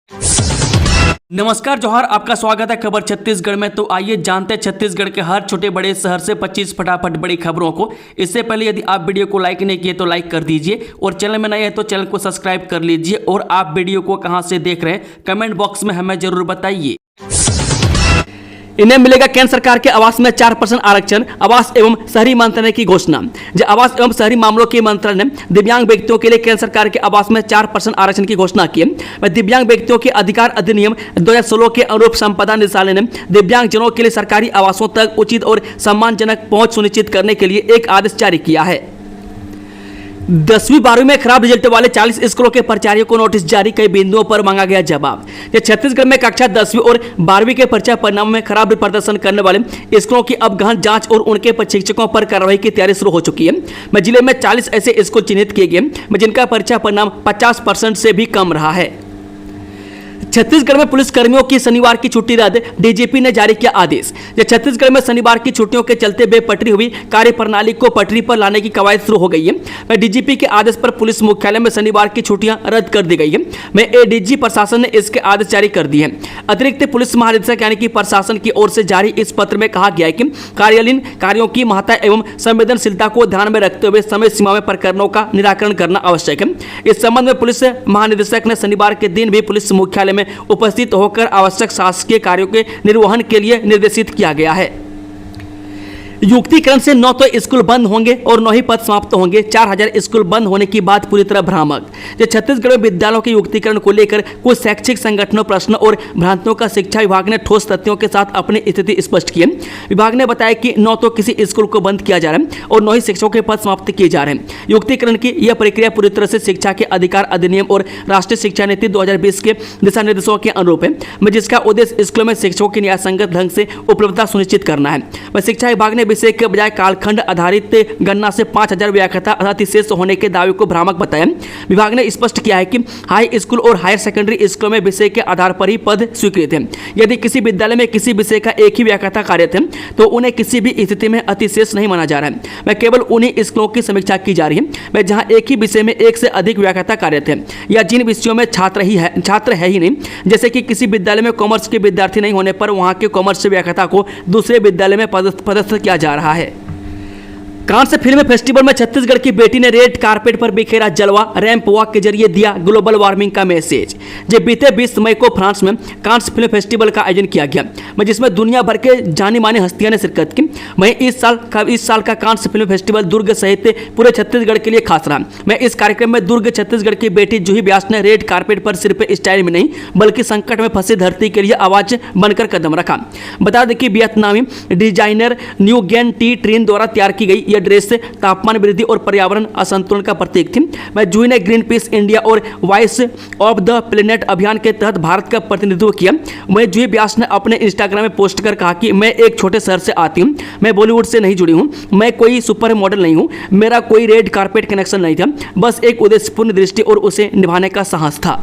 नमस्कार जोहार, आपका स्वागत है खबर छत्तीसगढ़ में। तो आइए जानते हैं छत्तीसगढ़ के हर छोटे बड़े शहर से 25 फटाफट बड़ी खबरों को। इससे पहले यदि आप वीडियो को लाइक नहीं किए तो लाइक कर दीजिए और चैनल में नए हैं तो चैनल को सब्सक्राइब कर लीजिए। और आप वीडियो को कहां से देख रहे हैं कमेंट बॉक्स में हमें जरूर बताइए। इन्हें मिलेगा केंद्र सरकार के आवास में 4% आरक्षण। आवास एवं शहरी मंत्रालय की घोषणा। जो आवास एवं शहरी मामलों के मंत्रालय ने दिव्यांग व्यक्तियों के लिए केंद्र सरकार के आवास में 4% आरक्षण की घोषणा की है। दिव्यांग व्यक्तियों के अधिकार अधिनियम 2016 के अनुरूप संपदा निदेशालय ने दिव्यांग जनों के लिए सरकारी आवासों तक उचित और सम्मानजनक पहुंच सुनिश्चित करने के लिए एक आदेश जारी किया है। 10वीं 12वीं में खराब रिजल्ट वाले 40 स्कूलों के प्राचार्यों को नोटिस जारी। कई बिंदुओं पर मांगा गया जवाब। छत्तीसगढ़ में कक्षा 10वीं और 12वीं के परीक्षा परिणाम में खराब प्रदर्शन करने वाले स्कूलों की अब गहन जांच और उनके प्रशिक्षकों पर कार्रवाई की तैयारी शुरू हो चुकी है। जिले में 40 ऐसे स्कूल चिन्हित किए गए जिनका परीक्षा परिणाम 50% से भी कम रहा है। छत्तीसगढ़ में पुलिस कर्मियों की शनिवार की छुट्टी रद्द। डीजीपी ने जारी किया आदेश। छत्तीसगढ़ में शनिवार की छुट्टियों के चलते बेपटरी हुई कार्यप्रणाली को पटरी पर लाने की कवायद शुरू हो गई है। डीजीपी के आदेश पर पुलिस मुख्यालय में शनिवार की छुट्टियां रद्द कर दी गई है। एडीजी प्रशासन ने इसके आदेश जारी कर दिए हैं। अतिरिक्त पुलिस महानिदेशक यानी कि प्रशासन की ओर से जारी इस पत्र में कहा गया है कि कार्यालयीन कार्यों की महत्ता एवं संवेदनशीलता को ध्यान में रखते हुए समय सीमा में प्रकरणों का निराकरण करना आवश्यक है। इस संबंध में पुलिस महानिदेशक ने शनिवार के दिन भी पुलिस मुख्यालय में उपस्थित होकर आवश्यक शासकीय कार्यों के निर्वहन के लिए निर्देशित किया गया है। युक्तिकरण से 9 तो स्कूल बंद होंगे और 9 ही पद समाप्त होंगे। 4000 स्कूल बंद होने की बात पूरी तरह भ्रामक। छत्तीसगढ़ में विद्यालयों के युक्तिकरण को लेकर कुछ शैक्षिक संगठनों प्रश्न और भ्रांतियों का शिक्षा विभाग ने ठोस तथ्यों के साथ अपनी स्थिति स्पष्ट की है। विभाग ने बताया कि 9 तो किसी स्कूल को बंद किया जा रहा है और 9 ही शिक्षकों के पद समाप्त किए जा रहे हैं। युक्तिकरण की यह प्रक्रिया पूरी तरह से शिक्षा के अधिकार अधिनियम और राष्ट्रीय शिक्षा नीति 2020 के दिशा निर्देशों के अनुरूप है, जिसका उद्देश्य स्कूलों में शिक्षकों की न्यायसंगत ढंग से उपलब्धता सुनिश्चित करना है। शिक्षा विभाग ने विषय के बजाय कालखंड आधारित गणना से 5000 व्याख्याता अतिशेष होने के दावे को भ्रामक बताया। विभाग ने स्पष्ट किया है कि हाई स्कूल और हायर सेकेंडरी स्कूलों में विषय के आधार पर ही पद स्वीकृत है। यदि किसी विद्यालय में किसी विषय का एक ही व्याख्याता कार्यरत है तो उन्हें किसी भी स्थिति में अतिशेष नहीं माना जा रहा है। मैं केवल उन्हीं स्कूलों की समीक्षा की जा रही है जहां एक ही विषय में एक से अधिक व्याख्याता कार्यरत है या जिन विषयों में छात्र है ही नहीं। जैसे कि किसी विद्यालय में कॉमर्स के विद्यार्थी नहीं होने पर वहां के कॉमर्स व्याख्याता को दूसरे विद्यालय में पदस्थ किया जा रहा है। कांस फिल्म फेस्टिवल में छत्तीसगढ़ की बेटी ने रेड कारपेट पर बिखेरा जलवा। रैंप वॉक के जरिए दिया ग्लोबल वार्मिंग का मैसेज। जब बीते 20 मई को फ्रांस में कांस फिल्म फेस्टिवल का आयोजन किया गया, जिसमें दुनिया भर के जानी मानी हस्तियों ने शिरकत की। वहीं इस साल का कांस फिल्म फेस्टिवल दुर्ग सहित पूरे छत्तीसगढ़ के लिए खास रहा। इस कार्यक्रम में दुर्ग छत्तीसगढ़ की बेटी जूही व्यास ने रेड कारपेट पर सिर्फ स्टाइल में नहीं बल्कि संकट में फंसी धरती के लिए आवाज बनकर कदम रखा। बता दें कि वियतनामी designer Nguyen Thi Tran द्वारा तैयार की गई ड्रेस से तापमान वृद्धि और पर्यावरण असंतुलन का प्रतीक थी। जूही ने ग्रीन पीस इंडिया और वॉइस ऑफ द प्लेनेट अभियान के तहत भारत का प्रतिनिधित्व किया। वहीं जूही व्यास ने अपने इंस्टाग्राम में पोस्ट कर कहा कि मैं एक छोटे शहर से आती हूं, मैं बॉलीवुड से नहीं जुड़ी हूं, मैं कोई सुपर मॉडल नहीं हूं, मेरा कोई रेड कारपेट कनेक्शन नहीं था, बस एक उद्देश्यपूर्ण दृष्टि और उसे निभाने का साहस था।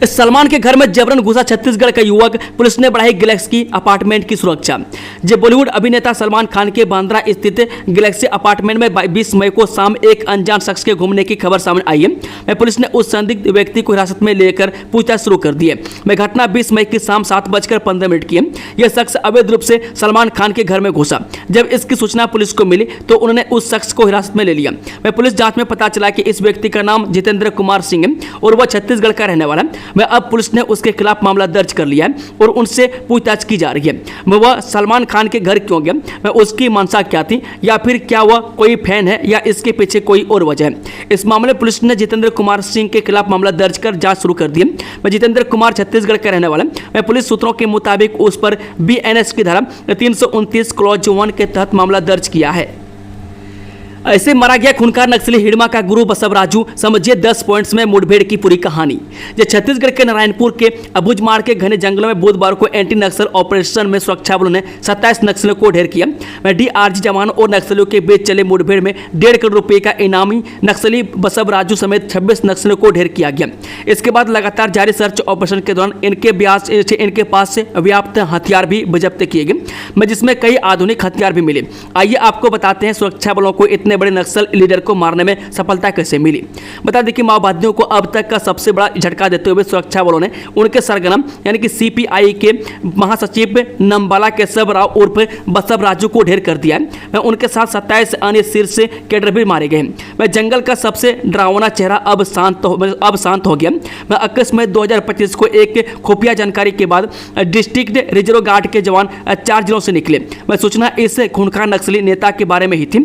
सलमान के घर में जबरन घुसा छत्तीसगढ़ का युवक। पुलिस ने बढ़ाई गैलेक्सी अपार्टमेंट की सुरक्षा। जब बॉलीवुड अभिनेता सलमान खान के बांद्रा स्थित गैलेक्सी अपार्टमेंट में 20 मई को शाम एक अनजान शख्स के घूमने की खबर सामने आई है। पुलिस ने उस संदिग्ध व्यक्ति को हिरासत में लेकर पूछताछ शुरू कर दी है। घटना 20 मई की शाम 7:15 की है। यह शख्स अवैध रूप से सलमान खान के घर में घुसा। जब इसकी सूचना पुलिस को मिली तो उन्होंने उस शख्स को हिरासत में ले लिया। पुलिस जांच में पता चला कि इस व्यक्ति का नाम जितेंद्र कुमार सिंह है और वह छत्तीसगढ़ का रहने वाला है। अब पुलिस ने उसके खिलाफ मामला दर्ज कर लिया है और उनसे पूछताछ की जा रही है। वह सलमान खान के घर क्यों गया, उसकी मंशा क्या थी, या फिर क्या वह कोई फैन है या इसके पीछे कोई और वजह है। इस मामले में पुलिस ने जितेंद्र कुमार सिंह के खिलाफ मामला दर्ज कर जांच शुरू कर दी है। जितेंद्र कुमार छत्तीसगढ़ का रहने वाला है। पुलिस सूत्रों के मुताबिक उस पर BNS की धारा 329 क्लॉज 1 के तहत मामला दर्ज किया है। ऐसे मारा गया खूंखार नक्सली हिड़मा का गुरु बसवराजू। समझिए 10 पॉइंट्स में मुठभेड़ की पूरी कहानी। जो छत्तीसगढ़ के नारायणपुर के अबुझमाड़ के घने जंगलों में बुधवार को एंटी नक्सल ऑपरेशन में सुरक्षा बलों ने 27 नक्सलियों को ढेर किया। DRG जवानों और नक्सलियों के बीच चले मुठभेड़ में 1.5 करोड़ रुपए का इनामी नक्सली बसवराजू समेत 26 नक्सलियों को ढेर किया गया। इसके बाद लगातार जारी सर्च ऑपरेशन के दौरान इनके पास से व्याप्त हथियार भी जब्त किए गए, जिसमें कई आधुनिक हथियार भी मिले। आइए आपको बताते हैं सुरक्षा बलों को इतने इतने बड़े नक्सल लीडर को मारने में सफलता कैसे मिली। बता दें कि माओवादियों को अब तक का सबसे बड़ा झटका देते हुए सुरक्षा बलों ने उनके सरगना यानी कि सीपीआई के महासचिव नंबाला केशव राव उर्फ बसव राजू को ढेर कर दिया है। उनके साथ 27 अन्य शीर्ष कैडर भी मारे गए। वह जंगल का सबसे डरावना चेहरा अब शांत हो गया। 21 मई 2025 को एक खुफिया जानकारी के बाद डिस्ट्रिक्ट रिजर्व गार्ड के जवान 4 जिलों से निकले। वह सूचना इस खूंखार नक्सली नेता के बारे में ही थी।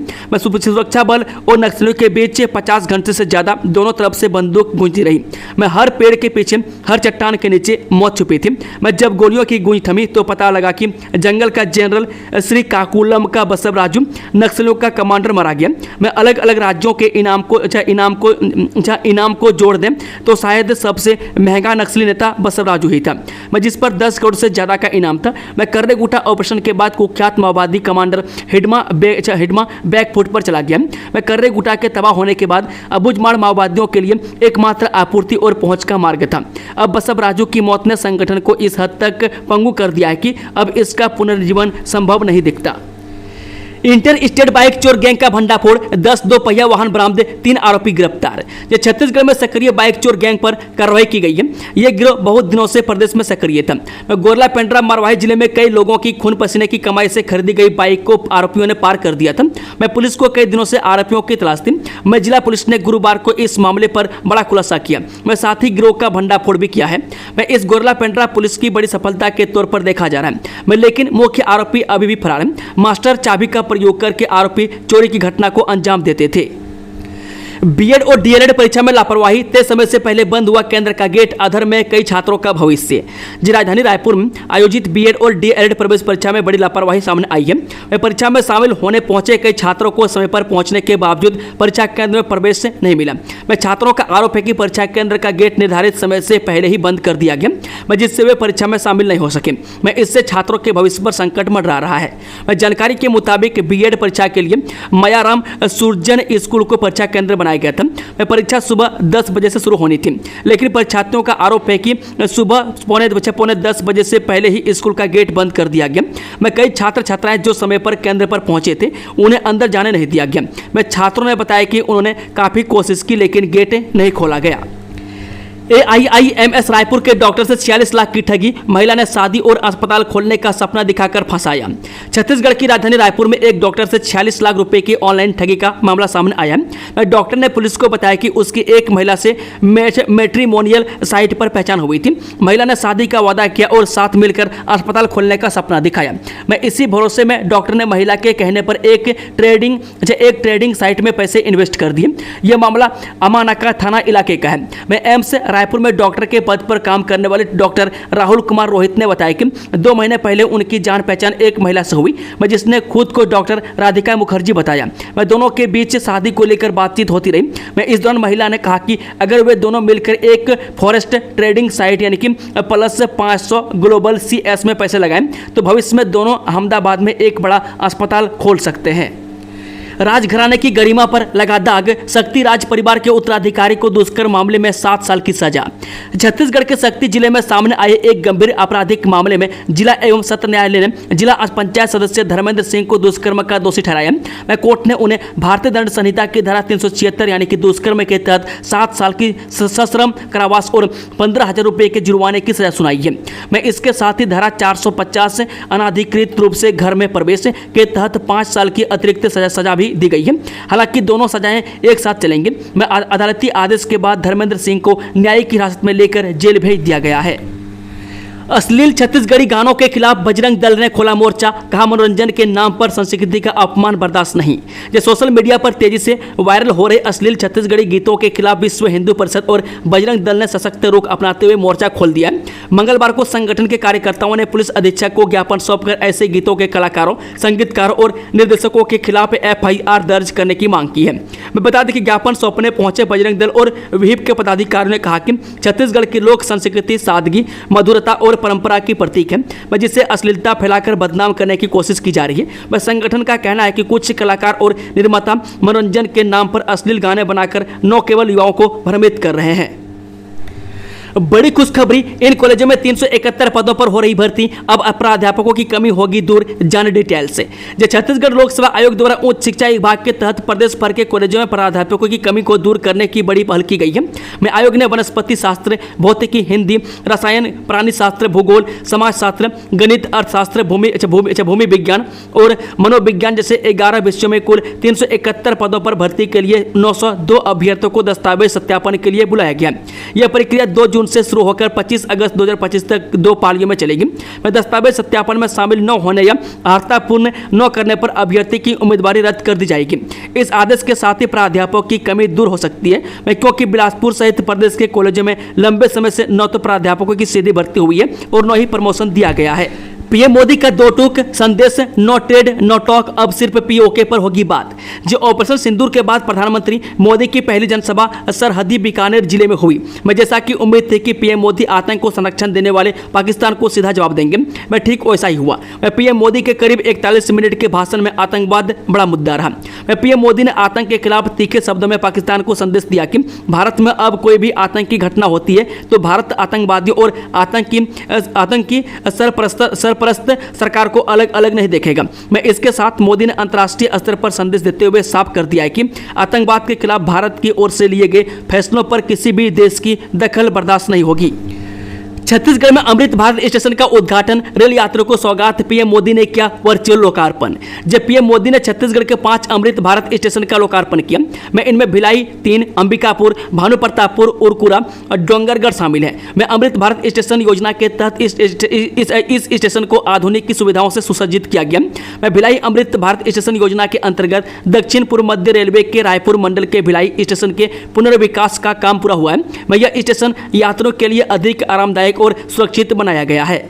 सुरक्षा बल और नक्सलियों के बीच 50 घंटे से ज्यादा दोनों तरफ से बंदूक गूंजती रही। मैं हर पेड़ के पीछे, हर चट्टान के नीचे मौत छुपी थी। मैं जब गोलियों की गूंज थमी तो पता लगा कि जंगल का जनरल श्री काकुलम का बसव राजू नक्सलियों का कमांडर मारा गया। मैं अलग अलग राज्यों के इनाम को जोड़ दें तो शायद सबसे महंगा नक्सली नेता बसव राजू ही था। मैं जिस पर 10 करोड़ से ज्यादा का इनाम था। मैं कर्रेगुटा ऑपरेशन के बाद कुख्यात माओवादी कमांडर हिडमा बैकफुट पर चला गया। मैं कर्रेगुटा के तबाह होने के बाद अबुझमाड़ माओवादियों के लिए एकमात्र आपूर्ति और पहुंच का मार्ग था। अब बसव राजू की मौत ने संगठन को इस हद तक पंगु कर दिया है कि अब इसका पुनर्जीवन संभव नहीं दिखता। इंटर स्टेट बाइक चोर गैंग का भंडाफोड़, 10 दोपहिया वाहन बरामद, 3 आरोपी गिरफ्तार। ये छत्तीसगढ़ में सक्रिय बाइक चोर गैंग पर कार्रवाई की गई है। यह गिरोह बहुत दिनों से प्रदेश में सक्रिय था। गोरला पेंड्रा मरवाही जिले में कई लोगों की खून पसीने की कमाई से खरीदी गई बाइक को आरोपियों ने पार कर दिया था। मैं पुलिस को कई दिनों से आरोपियों की तलाश थी। मैं जिला पुलिस ने गुरुवार को इस मामले पर बड़ा खुलासा किया। मैं साथ ही गिरोह का भंडाफोड़ भी किया है। मैं इस गोरला पेंड्रा पुलिस की बड़ी सफलता के तौर पर देखा जा रहा है। मैं लेकिन मुख्य आरोपी अभी भी फरार है। मास्टर चाबी का प्रयोग करके आरोपी चोरी की घटना को अंजाम देते थे। बीएड और डीएलएड परीक्षा में लापरवाही, तय समय से पहले बंद हुआ केंद्र का गेट, अधर में कई छात्रों का भविष्य। जी राजधानी रायपुर में आयोजित बीएड और डीएलएड प्रवेश परीक्षा में बड़ी लापरवाही सामने आई है। परीक्षा में शामिल होने पहुंचे कई छात्रों को समय पर पहुंचने के बावजूद परीक्षा केंद्र में प्रवेश नहीं मिला। छात्रों का आरोप है कि परीक्षा केंद्र का गेट निर्धारित समय से पहले ही बंद कर दिया गया, जिससे वे परीक्षा में शामिल नहीं हो सके। इससे छात्रों के भविष्य पर संकट मंडरा रहा है। जानकारी के मुताबिक बीएड परीक्षा के लिए मयाराम सुरजन स्कूल को परीक्षा केंद्र बनाया गया था। परीक्षा सुबह 10 बजे से शुरू होनी थी, लेकिन परीक्षार्थियों का आरोप है कि सुबह पौने 10 बजे से पहले ही स्कूल का गेट बंद कर दिया गया। कई छात्र छात्राएं जो समय पर केंद्र पर पहुंचे थे उन्हें अंदर जाने नहीं दिया गया। छात्रों ने बताया कि उन्होंने काफी कोशिश की लेकिन गेट नहीं खोला गया। AIIMS रायपुर के डॉक्टर से 46 लाख की ठगी, महिला ने शादी और अस्पताल खोलने का सपना दिखाकर फंसाया। छत्तीसगढ़ की राजधानी रायपुर में एक डॉक्टर से 46 लाख रुपए की ऑनलाइन ठगी का मामला सामने आया है। डॉक्टर ने पुलिस को बताया कि उसकी एक महिला से मैट्रिमोनियल साइट पर पहचान हुई थी। महिला ने शादी का वादा किया और साथ मिलकर अस्पताल खोलने का सपना दिखाया। इसी भरोसे में डॉक्टर ने महिला के कहने पर एक ट्रेडिंग साइट में पैसे इन्वेस्ट कर दिए। यह मामला अमानाका थाना इलाके का है। एम्स रायपुर में डॉक्टर के पद पर काम करने वाले डॉक्टर राहुल कुमार रोहित ने बताया कि 2 महीने पहले उनकी जान पहचान एक महिला से हुई, जिसने खुद को डॉक्टर राधिका मुखर्जी बताया। दोनों के बीच शादी को लेकर बातचीत होती रही। इस दौरान महिला ने कहा कि अगर वे दोनों मिलकर एक फॉरेस्ट ट्रेडिंग साइट यानी कि प्लस 500 ग्लोबल CS में पैसे लगाएं तो भविष्य में दोनों अहमदाबाद में एक बड़ा अस्पताल खोल सकते हैं। राजघराने की गरिमा पर लगा दाग, शक्ति राज परिवार के उत्तराधिकारी को दुष्कर्म मामले में 7 साल की सजा। छत्तीसगढ़ के शक्ति जिले में सामने आए एक गंभीर आपराधिक मामले में जिला एवं सत्र न्यायालय ने जिला पंचायत सदस्य धर्मेंद्र सिंह को दुष्कर्म का दोषी ठहराया। कोर्ट ने उन्हें भारतीय दंड संहिता की धारा 376 यानी कि दुष्कर्म के तहत 7 साल की सश्रम कारावास और 15,000 रुपये के जुर्माने की सजा सुनाई है। इसके साथ ही धारा 450 अनाधिकृत रूप से घर में प्रवेश के तहत 5 साल की अतिरिक्त सजा भी दी गई है। हालांकि दोनों सजाएं एक साथ चलेंगी। अदालती आदेश के बाद धर्मेंद्र सिंह को न्यायिक हिरासत में लेकर जेल भेज दिया गया है। अश्लील छत्तीसगढ़ी गानों के खिलाफ बजरंग दल ने खोला मोर्चा, कहा मनोरंजन के नाम पर संस्कृति का अपमान बर्दाश्त नहीं। जो सोशल मीडिया पर तेजी से वायरल हो रहे अश्लील छत्तीसगढ़ी गीतों के खिलाफ विश्व हिंदू परिषद और बजरंग दल ने सशक्त रुख अपनाते हुए मोर्चा खोल दिया। मंगलवार को संगठन के कार्यकर्ताओं ने पुलिस अधीक्षक को ज्ञापन सौंपकर ऐसे गीतों के कलाकारों, संगीतकारों और निर्देशकों के खिलाफ FIR दर्ज करने की मांग की है। मैं बता दें कि ज्ञापन सौंपने पहुंचे बजरंग दल और विहिप के पदाधिकारियों ने कहा कि छत्तीसगढ़ की लोक संस्कृति सादगी, मधुरता और परंपरा की प्रतीक है, जिसे अश्लीलता फैलाकर बदनाम करने की कोशिश की जा रही है। वह संगठन का कहना है कि कुछ कलाकार और निर्माता मनोरंजन के नाम पर अश्लील गाने बनाकर न केवल युवाओं को भ्रमित कर रहे हैं। बड़ी खुशखबरी, इन कॉलेजों में 371 पदों पर हो रही भर्ती। अब प्राध्यापकों की कमी होगी दूर, जाने डिटेल से। जो छत्तीसगढ़ लोक सेवा आयोग द्वारा उच्च शिक्षा विभाग के तहत प्रदेश भर के कॉलेजों में प्राध्यापकों की कमी को दूर करने की बड़ी पहल की गई है। में आयोग ने वनस्पति शास्त्र, भौतिकी, हिंदी, रसायन, प्राणी शास्त्र, भूगोल, समाजशास्त्र, गणित, अर्थशास्त्र, भूमि विज्ञान और मनोविज्ञान जैसे 11 विषयों में कुल 371 पदों पर भर्ती के लिए 902 अभ्यर्थियों को दस्तावेज सत्यापन के लिए बुलाया गया। यह प्रक्रिया 2 जून से शुरू होकर 25 अगस्त 2025 तक 2 पालियों में चलेगी। दस्तावेज सत्यापन में शामिल न होने या अर्हता पूर्ण न करने पर अभ्यर्थी की उम्मीदवारी रद्द कर दी जाएगी। इस आदेश के साथ ही प्राध्यापकों की कमी दूर हो सकती है, क्योंकि बिलासपुर सहित प्रदेश के कॉलेजों में लंबे समय से न तो प्राध्यापकों की सीधी भर्ती हुई है और न ही प्रमोशन दिया गया है। पीएम मोदी का 2 टूक संदेश, नो ट्रेड नो टॉक, अब सिर्फ पीओके पर होगी बात। जो ऑपरेशन सिंदूर के बाद प्रधानमंत्री मोदी की पहली जनसभा सरहदी बीकानेर जिले में हुई। मैं जैसा कि उम्मीद थी कि पीएम मोदी आतंक को संरक्षण देने वाले पाकिस्तान को सीधा जवाब देंगे, मैं ठीक वैसा ही हुआ। मैं पीएम मोदी के करीब 41 मिनट के भाषण में आतंकवाद बड़ा मुद्दा रहा। मैं पीएम मोदी ने आतंक के खिलाफ तीखे शब्दों में पाकिस्तान को संदेश दिया कि भारत में अब कोई भी आतंकी घटना होती है तो भारत आतंकवादियों और आतंकी सरपरस्त सरकार को अलग अलग नहीं देखेगा। मैं इसके साथ मोदी ने अंतर्राष्ट्रीय स्तर पर संदेश देते हुए साफ कर दिया है कि आतंकवाद के खिलाफ भारत की ओर से लिए गए फैसलों पर किसी भी देश की दखल बर्दाश्त नहीं होगी। छत्तीसगढ़ में अमृत भारत स्टेशन का उद्घाटन, रेल यात्रियों को सौगात, पीएम मोदी ने किया वर्चुअल लोकार्पण। जब पीएम मोदी ने छत्तीसगढ़ के 5 अमृत भारत स्टेशन का लोकार्पण किया, मैं इनमें भिलाई 3, अंबिकापुर, भानुप्रतापपुर, उरकुरा और डोंगरगढ़ शामिल है। मैं अमृत भारत स्टेशन योजना के तहत इस स्टेशन को आधुनिक की सुविधाओं से सुसज्जित किया गया। मैं भिलाई अमृत भारत स्टेशन योजना के अंतर्गत दक्षिण पूर्व मध्य रेलवे के रायपुर मंडल के भिलाई स्टेशन के पुनर्विकास का काम पूरा हुआ है। मैं यह स्टेशन यात्रियों के लिए अधिक आरामदायक और सुरक्षित बनाया गया है।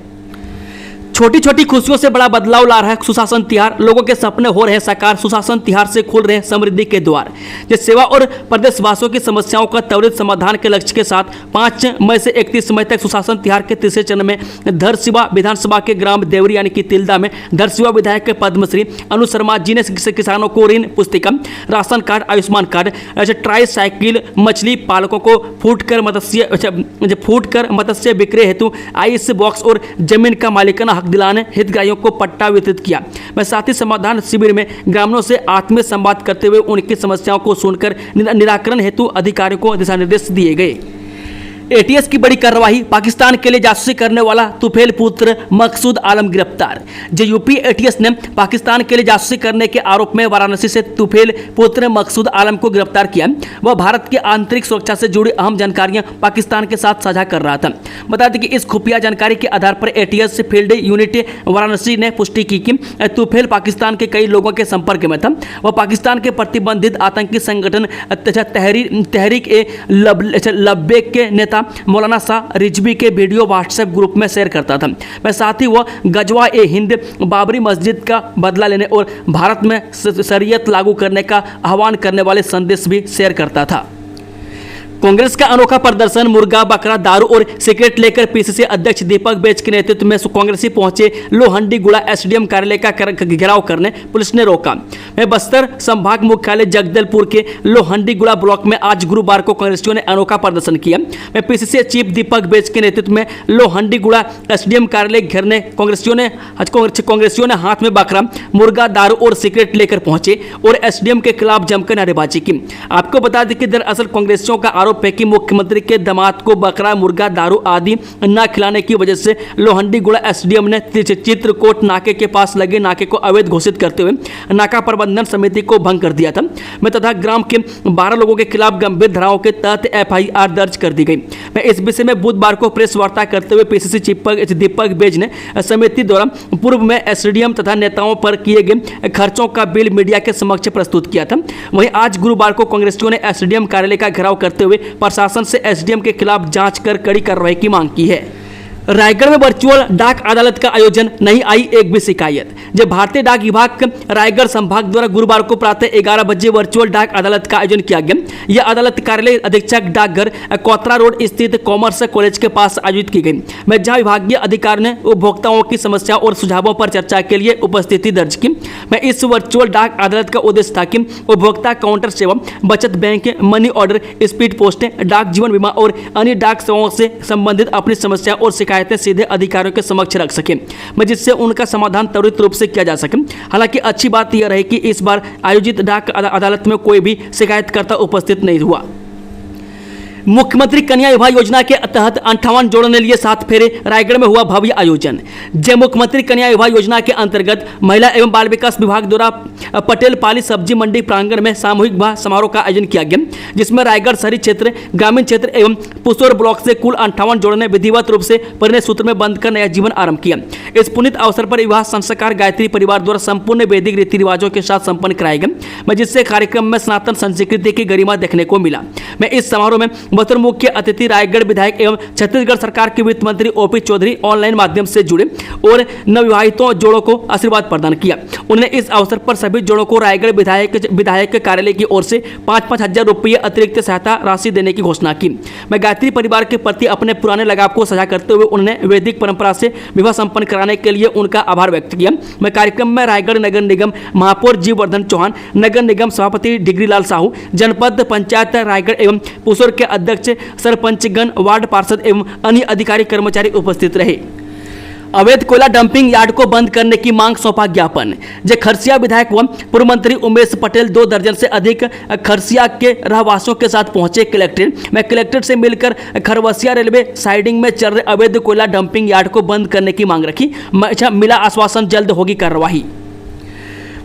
छोटी छोटी खुशियों से बड़ा बदलाव ला रहा है सुशासन तिहार। लोगों के सपने हो रहे हैं साकार, सुशासन तिहार से खुल रहे हैं समृद्धि के द्वार। जिस सेवा और प्रदेशवासियों की समस्याओं का त्वरित समाधान के लक्ष्य के साथ 5 मई से 31 मई तक सुशासन तिहार के तीसरे चरण में धरसिवा विधानसभा के ग्राम देवरी यानी कि तिल्दा में धरसिवा विधायक पद्मश्री अनु शर्मा जी ने किसानों को ऋण पुस्तिका, ration card, Ayushman card, try cycle, मछली पालकों को फूटकर मत्स्य बिक्री हेतु आइस बॉक्स और जमीन का मालिकाना हक दिलाने हितग्राहियों को पट्टा वितरित किया। मैं साथ ही समाधान शिविर में ग्रामीणों से आत्मीय संवाद करते हुए उनकी समस्याओं को सुनकर निराकरण हेतु अधिकारियों को दिशा निर्देश दिए गए। एटीएस की बड़ी कार्रवाई, पाकिस्तान के लिए जासूसी करने वाला तुफेल पुत्र मकसूद आलम गिरफ्तार। यूपी एटीएस ने पाकिस्तान के लिए जासूसी करने के आरोप में वाराणसी से तुफेल पुत्र मकसूद आलम को गिरफ्तार किया। वह भारत की आंतरिक सुरक्षा से जुड़ी अहम जानकारियां पाकिस्तान के साथ साझा कर रहा था। बता दें कि इस खुफिया जानकारी के आधार पर एटीएस फील्ड यूनिट वाराणसी ने पुष्टि की कि तुफेल पाकिस्तान के कई लोगों के संपर्क में था। वह पाकिस्तान के प्रतिबंधित आतंकी संगठन तहरीक ए लब्बैक के नेता मौलाना शाह रिजवी के वीडियो व्हाट्सएप ग्रुप में शेयर करता था। मैं साथ ही वह गजवा ए हिंद, बाबरी मस्जिद का बदला लेने और भारत में शरीयत लागू करने का आह्वान करने वाले संदेश भी शेयर करता था। कांग्रेस का अनोखा प्रदर्शन, मुर्गा, बकरा, दारू और सिगरेट लेकर पीसीसी अध्यक्ष दीपक बैज के नेतृत्व में कांग्रेसी पहुंचे लोहंडीगुड़ा एसडीएम कार्यालय का घेराव करने पुलिस ने रोका। मैं बस्तर संभाग मुख्यालय जगदलपुर के लोहंडीगुड़ा ब्लॉक में आज गुरुवार को कांग्रेसियों ने अनोखा प्रदर्शन किया। मैं पीसीसी चीफ दीपक बैज के नेतृत्व में लोहंडीगुड़ा एसडीएम कार्यालय घेरने कांग्रेसियों ने हाथ में बकरा, मुर्गा, दारू और सिगरेट लेकर पहुंचे और एसडीएम के खिलाफ जमकर नारेबाजी की। आपको बता दें कि दरअसल कांग्रेसियों का आरोप है कि मुख्यमंत्री के दामाद को बकरा, मुर्गा, दारू आदि न खिलाने की वजह से लोहंडीगुड़ा एसडीएम ने चित्रकोट नाके के पास लगे नाके को अवैध घोषित करते हुए नाका प्रबंधन समिति को भंग कर दिया था। मैं तथा ग्राम के 12 लोगों के खिलाफ गंभीर धाराओं के तहत एफआईआर दर्ज कर दी गई। मैं इस विषय में बुधवार को प्रेस वार्ता करते हुए पीसीसी चीफ दीपक बैज ने समिति द्वारा पूर्व में एसडीएम तथा नेताओं पर किए गए खर्चों का बिल मीडिया के समक्ष प्रस्तुत किया था। वहीं आज गुरुवार को कांग्रेसियों ने एसडीएम कार्यालय का घेराव करते हुए प्रशासन से एसडीएम के खिलाफ जांच कर कड़ी कार्रवाई की मांग की है। रायगढ़ में वर्चुअल डाक अदालत का आयोजन, नहीं आई एक भी शिकायत। जब भारतीय डाक विभाग रायगढ़ संभाग द्वारा गुरुवार को प्रातः 11 बजे वर्चुअल डाक अदालत का आयोजन किया गया। यह अदालत कार्यालय अधीक्षक डाकघर कोतरा रोड स्थित कॉमर्स कॉलेज के पास आयोजित की गई, मैं जहां विभागीय अधिकारियों ने उपभोक्ताओं की समस्या और सुझावों पर चर्चा के लिए उपस्थिति दर्ज की। मैं इस वर्चुअल डाक अदालत का उद्देश्य था कि उपभोक्ता काउंटर सेवा, बचत बैंक, मनी ऑर्डर, स्पीड पोस्टें, डाक जीवन बीमा और अन्य डाक सेवाओं से संबंधित अपनी समस्या और शिकायतें सीधे अधिकारियों के समक्ष रख सके, मैं जिससे उनका समाधान त्वरित रूप से किया जा सके। हालांकि अच्छी बात यह रही कि इस बार आयोजित डाक अदालत में कोई भी शिकायतकर्ता उपस्थित नहीं हुआ। मुख्यमंत्री कन्या विवाह योजना के तहत 58 जोड़ों ने लिए 7 फेरे, रायगढ़ में हुआ भव्य आयोजन। जय मुख्यमंत्री कन्या विवाह योजना के अंतर्गत महिला एवं बाल विकास विभाग द्वारा पटेल पाली सब्जी मंडी प्रांगण में सामूहिक विवाह समारोह का आयोजन किया गया, जिसमें रायगढ़ शहरी क्षेत्र, ग्रामीण क्षेत्र एवं पुसौर ब्लॉक से कुल 58 जोड़ों ने विधिवत रूप से परिणय सूत्र में बंध कर नया जीवन आरंभ किया। इस पुनीत अवसर पर विवाह संस्कार गायत्री परिवार द्वारा संपूर्ण वैदिक रीति रिवाजों के साथ संपन्न कराए गए, जिससे कार्यक्रम में सनातन संस्कृति की गरिमा देखने को मिला। मैं इस समारोह में बतौर मुख्य अतिथि रायगढ़ विधायक एवं छत्तीसगढ़ सरकार के वित्त मंत्री ओपी चौधरी ऑनलाइन माध्यम से जुड़े और नवविवाहितों जोड़ों को आशीर्वाद प्रदान किया। उन्होंने इस अवसर पर सभी जोड़ों को रायगढ़ विधायक कार्यालय की ओर से 5-5 हजार रुपये अतिरिक्त सहायता राशि देने की घोषणा की। मैं गायत्री परिवार के प्रति अपने पुराने लगाव को साझा करते हुए उन्होंने वैदिक परंपरा से विवाह संपन्न कराने के लिए उनका आभार व्यक्त किया। मैं कार्यक्रम में रायगढ़ नगर निगम महापौर जीवर्धन चौहान, नगर निगम सभापति डिग्रीलाल साहू, जनपद पंचायत रायगढ़ एवं पुसौर के अध्यक्ष, सरपंचगण, वार्ड पार्षद एवं अन्य अधिकारी कर्मचारी उपस्थित रहे। अवैध कोयला डंपिंग यार्ड को बंद करने की मांग सौंपा ज्ञापन। जय खरसिया विधायक व पूर्व मंत्री उमेश पटेल 2 दर्जन से अधिक खरसिया के रहवासियों के साथ पहुंचे कलेक्ट्रेट में। कलेक्ट्रेट से मिलकर खरवसिया रेलवे साइडिंग में चल रहे अवैध कोयला डंपिंग यार्ड को बंद करने की मांग रखी। मिला आश्वासन, जल्द होगी कार्रवाई।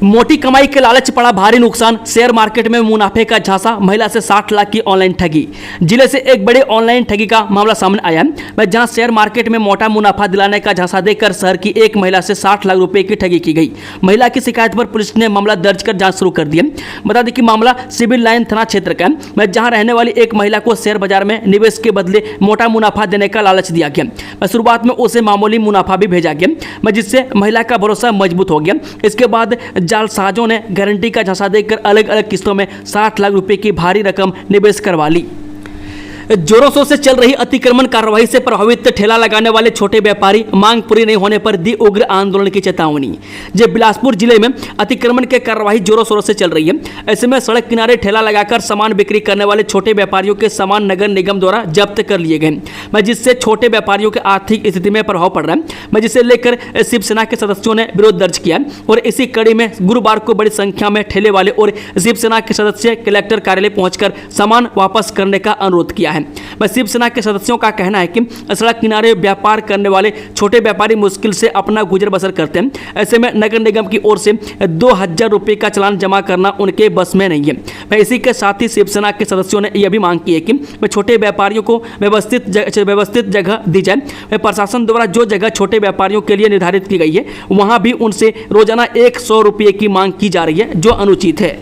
मोटी कमाई के लालच पड़ा भारी नुकसान, शेयर मार्केट में मुनाफे का झांसा, महिला से 60 लाख की ऑनलाइन ठगी। जिले से एक बड़े ऑनलाइन ठगी का मामला सामने आया है, जहां शेयर मार्केट में मोटा मुनाफा दिलाने का झांसा देकर शहर की एक महिला से 60 लाख रुपए की ठगी की गई। महिला की शिकायत पर पुलिस ने मामला दर्ज कर जांच शुरू कर दी है। बता दें कि मामला सिविल लाइन थाना क्षेत्र का है, जहां रहने वाली एक महिला को शेयर बाजार में निवेश के बदले मोटा मुनाफा देने का लालच दिया गया। शुरुआत में उसे मामूली मुनाफा भी भेजा गया, जिससे महिला का भरोसा मजबूत हो गया। इसके बाद जालसाजों ने गारंटी का झांसा देकर अलग अलग किस्तों में 60 लाख रुपए की भारी रकम निवेश करवा ली। जोरों शोर से चल रही अतिक्रमण कार्रवाई से प्रभावित ठेला लगाने वाले छोटे व्यापारी, मांग पूरी नहीं होने पर दी उग्र आंदोलन की चेतावनी। जब बिलासपुर जिले में अतिक्रमण के कार्रवाई जोरों शोरों से चल रही है, ऐसे में सड़क किनारे ठेला लगाकर सामान बिक्री करने वाले छोटे व्यापारियों के सामान नगर निगम द्वारा जब्त कर लिए गए, जिससे छोटे व्यापारियों की आर्थिक स्थिति में प्रभाव पड़ रहा है, जिसे लेकर शिवसेना के सदस्यों ने विरोध दर्ज किया। और इसी कड़ी में गुरुवार को बड़ी संख्या में ठेले वाले और शिवसेना के सदस्य कलेक्टर कार्यालय पहुंचकर सामान वापस करने का अनुरोध किया है। शिवसेना के सदस्यों का कहना है कि सड़क किनारे व्यापार करने वाले छोटे व्यापारी मुश्किल से अपना गुजर बसर करते हैं। ऐसे में नगर निगम की ओर से 2000 रुपये का चालान जमा करना उनके बस में नहीं है। इसी के साथ ही शिवसेना के सदस्यों ने यह भी मांग की है कि छोटे व्यापारियों को व्यवस्थित जगह दी जाए। प्रशासन द्वारा जो जगह छोटे व्यापारियों के लिए निर्धारित की गई है, वहां भी उनसे रोजाना 100 रुपये की मांग की जा रही है, जो अनुचित है।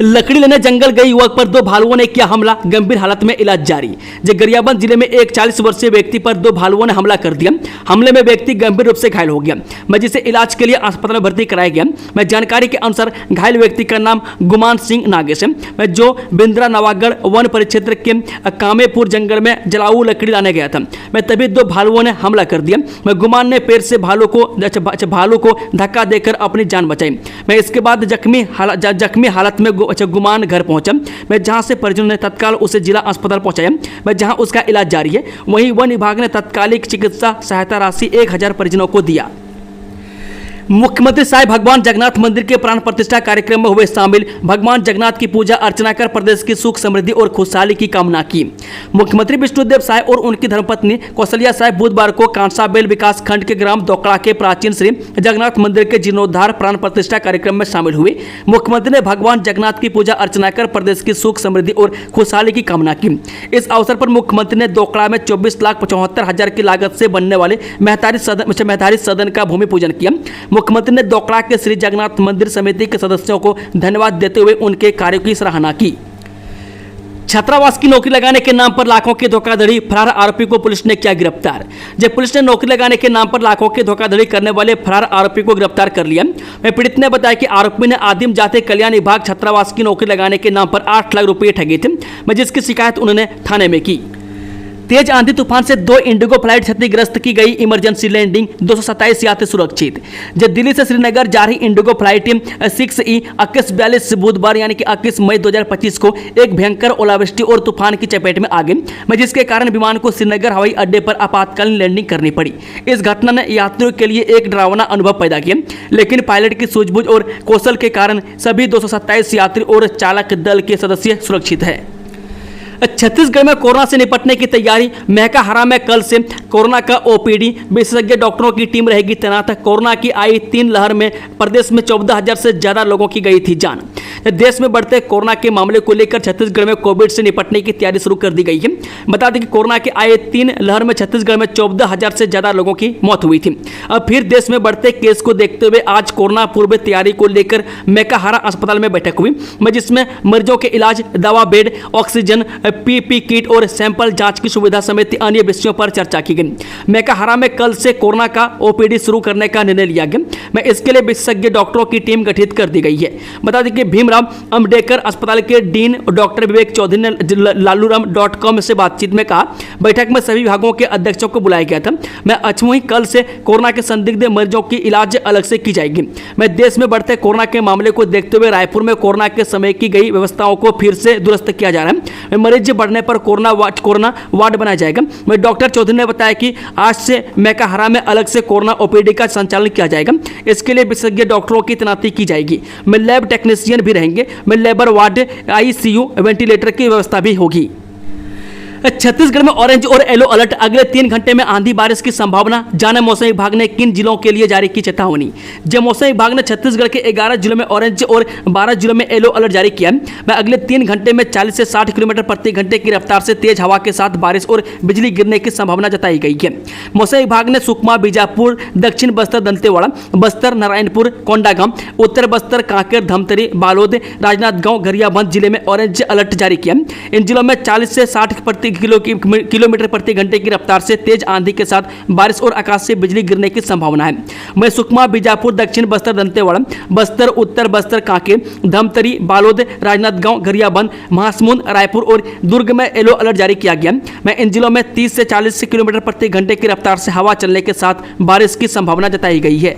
लकड़ी लेने जंगल गए युवक पर 2 भालुओं ने किया हमला, गंभीर हालत में इलाज जारी। गरियाबंद जिले में एक 40 वर्षीय व्यक्ति पर 2 भालुओं ने हमला कर दिया। हमले में व्यक्ति गंभीर रूप से घायल हो गया, जिसे इलाज के लिए अस्पताल में भर्ती कराया गया। जानकारी के अनुसार घायल व्यक्ति का नाम गुमान सिंह नागेश है, जो बिंद्रा नवागढ़ वन परिक्षेत्र के कामेपुर जंगल में जलाऊ लकड़ी लाने गया था। तभी 2 भालुओं ने हमला कर दिया। गुमान ने पैर से भालू को धक्का देकर अपनी जान बचाई। इसके बाद जख्मी हालत में गुमान घर पहुंचा, जहां से परिजनों ने तत्काल उसे जिला अस्पताल पहुंचाया, जहां उसका इलाज जारी है। वहीं वन विभाग ने तत्कालिक चिकित्सा सहायता राशि 1000 परिजनों को दिया। मुख्यमंत्री साई भगवान जगन्नाथ मंदिर के प्राण प्रतिष्ठा कार्यक्रम में हुए शामिल, भगवान जगन्नाथ की पूजा अर्चना कर प्रदेश की सुख समृद्धि और खुशहाली की कामना की। मुख्यमंत्री विष्णुदेव साय और उनकी धर्मपत्नी कौशल्या साय बुधवार को कांसाबेल विकास खंड के ग्राम दोकड़ा के प्राचीन श्री जगन्नाथ मंदिर के जीर्णोद्धार प्राण प्रतिष्ठा कार्यक्रम में शामिल हुए। मुख्यमंत्री ने भगवान जगन्नाथ की पूजा अर्चना कर प्रदेश की सुख समृद्धि और खुशहाली की कामना की। इस अवसर पर मुख्यमंत्री ने दोकड़ा में 24,75,000 की लागत से बनने वाले महतारी सदन का भूमि पूजन किया। मुख्यमंत्री ने दोकड़ा के श्री जगन्नाथ मंदिर समिति के सदस्यों को धन्यवाद देते हुए उनके कार्यों की सराहना की। छात्रावास की नौकरी लगाने के नाम पर लाखों की धोखाधड़ी, फरार आरोपी को पुलिस ने किया गिरफ्तार। जब पुलिस ने नौकरी लगाने के नाम पर लाखों की धोखाधड़ी करने वाले फरार आरोपी को गिरफ्तार कर लिया। वहीं पीड़ित ने बताया कि आरोपी ने आदिम जाति कल्याण विभाग छात्रावास की नौकरी लगाने के नाम पर 8 लाख रुपये ठगे थे, जिसकी शिकायत उन्होंने थाने में की। तेज आंधी तूफान से 2 इंडिगो फ्लाइट क्षतिग्रस्त की गई, इमरजेंसी लैंडिंग, 227 यात्री सुरक्षित। जब दिल्ली से श्रीनगर जा रही इंडिगो फ्लाइट 6E 2142 बुधवार यानी कि 21 मई 2025 को एक भयंकर ओलावृष्टि और तूफान की चपेट में आ गई, जिसके कारण विमान को श्रीनगर हवाई अड्डे पर आपातकालीन लैंडिंग करनी पड़ी। इस घटना ने यात्रियों के लिए एक डरावना अनुभव पैदा किया, लेकिन पायलट की सूझबूझ और कौशल के कारण सभी 227 यात्री और चालक दल के सदस्य सुरक्षित है। छत्तीसगढ़ में कोरोना से निपटने की तैयारी, मेकाहारा में कल से कोरोना का ओपीडी, विशेषज्ञ डॉक्टरों की टीम रहेगी तैनात। कोरोना की आई 3 लहर में प्रदेश में 14,000 से ज्यादा लोगों की गई थी जान। देश में बढ़ते कोरोना के मामले को लेकर छत्तीसगढ़ में कोविड से निपटने की तैयारी शुरू कर दी गई है। बता दें कि कोरोना की आई 3 लहर में छत्तीसगढ़ में 14,000 से ज्यादा लोगों की मौत हुई थी। अब फिर देश में बढ़ते केस को देखते हुए आज कोरोना पूर्व तैयारी को लेकर मेकाहारा अस्पताल में बैठक हुई, जिसमें मरीजों के इलाज, दवा, बेड, ऑक्सीजन, पीपी किट और सैंपल जांच की सुविधा समेत अन्य विषयों पर चर्चा की गई। मेकाहारा में कल से कोरोना का ओपीडी शुरू करने का निर्णय लिया गया। इसके लिए विशेषज्ञ डॉक्टरों की टीम गठित कर दी गई है। बता दें कि भीमराव अंबेडकर अस्पताल के डीन डॉक्टर विवेक चौधरी ने laluram.com से बातचीत में कहा, बैठक में सभी विभागों के अध्यक्षों को बुलाया गया था। मैं अचमू ही कल से कोरोना के संदिग्ध मरीजों की इलाज अलग से की जाएगी। मैं देश में बढ़ते कोरोना के मामले को देखते हुए रायपुर में कोरोना के समय की गई व्यवस्थाओं को फिर से दुरुस्त किया जा रहा है। मरीज बढ़ने पर कोरोना वार्ड बनाया जाएगा। मैं डॉक्टर चौधरी ने बताया कि आज से मेकाहारा में अलग से कोरोना ओपीडी का संचालन किया जाएगा। इसके लिए विशेषज्ञ डॉक्टरों की तैनाती की जाएगी। में लैब टेक्नीशियन भी रहेंगे। में लेबर वार्ड, आईसीयू, वेंटिलेटर की व्यवस्था भी होगी। छत्तीसगढ़ में ऑरेंज और येलो अलर्ट, अगले 3 घंटे में आंधी बारिश की संभावना। जाने मौसम विभाग ने किन जिलों के लिए जारी की चेतावनी। जब मौसम विभाग ने छत्तीसगढ़ के 11 जिलों में ऑरेंज और 12 जिलों में येलो अलर्ट जारी किया। मैं अगले 3 घंटे में 40 से 60 किलोमीटर प्रति घंटे की रफ्तार से तेज हवा के साथ बारिश और बिजली गिरने की संभावना जताई गई है। मौसम विभाग ने सुकमा, बीजापुर, दक्षिण बस्तर, दंतेवाड़ा, बस्तर, नारायणपुर, कोंडागांव, उत्तर बस्तर, कांकेर, धमतरी, बालोद, राजनांदगांव, गरियाबंद जिले में ऑरेंज अलर्ट जारी किया। इन जिलों में 40 से 60 किलोमीटर प्रति घंटे की रफ्तार से तेज आंधी के साथ बारिश और आकाश से बिजली गिरने की संभावना है। वहीं सुकमा, बीजापुर, दक्षिण बस्तर, दंतेवाड़ा, बस्तर, उत्तर बस्तर, कांकेर, धमतरी, बालोद, राजनांदगांव, गरियाबंद, महासमुंद, रायपुर और दुर्ग में येलो अलर्ट जारी किया गया। मैं इन जिलों में 30 से 40 किलोमीटर प्रति घंटे की रफ्तार से हवा चलने के साथ बारिश की संभावना जताई गई है।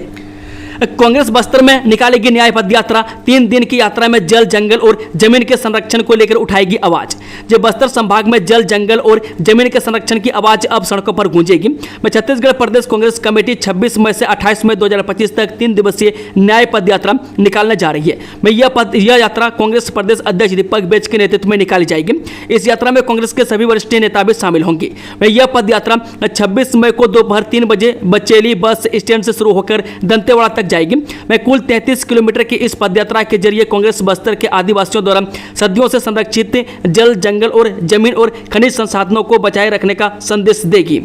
कांग्रेस बस्तर में निकालेगी न्याय पद यात्रा। 3 दिन की यात्रा में जल, जंगल और जमीन के संरक्षण को लेकर उठाएगी आवाज। जब बस्तर संभाग में जल, जंगल और जमीन के संरक्षण की आवाज अब सड़कों पर गूंजेगी। मैं छत्तीसगढ़ प्रदेश कांग्रेस कमेटी 26 मई से 28 मई 2025 तक 3 दिवसीय न्याय पद यात्रा निकालने जा रही है। मैं यह यात्रा कांग्रेस प्रदेश अध्यक्ष दीपक बैज के नेतृत्व में निकाली जाएगी। इस यात्रा में कांग्रेस के सभी वरिष्ठ नेता भी शामिल होंगे। मैं यह पद यात्रा 26 मई को दोपहर 3 बजे बचेली बस स्टैंड से शुरू होकर दंतेवाड़ा तक जाएगी। मैं कुल 33 किलोमीटर की इस पदयात्रा के जरिए कांग्रेस बस्तर के आदिवासियों द्वारा सदियों से संरक्षित जल, जंगल और जमीन और खनिज संसाधनों को बचाए रखने का संदेश देगी।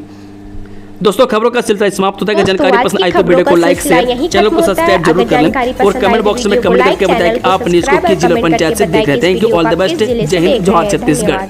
दोस्तों, खबरों का सिलसिला समाप्त होता है। जानकारी पसंद आई तो वीडियो को लाइक, शेयर, चैनल को सब्सक्राइब जरूर कर लें और कमेंट बॉक्स में कमेंट करके बताएं कि आप न्यूज़ को किस जिला पंचायत से देख रहे हैं। Thank you, all the best. जय हिंद, जय छत्तीसगढ़।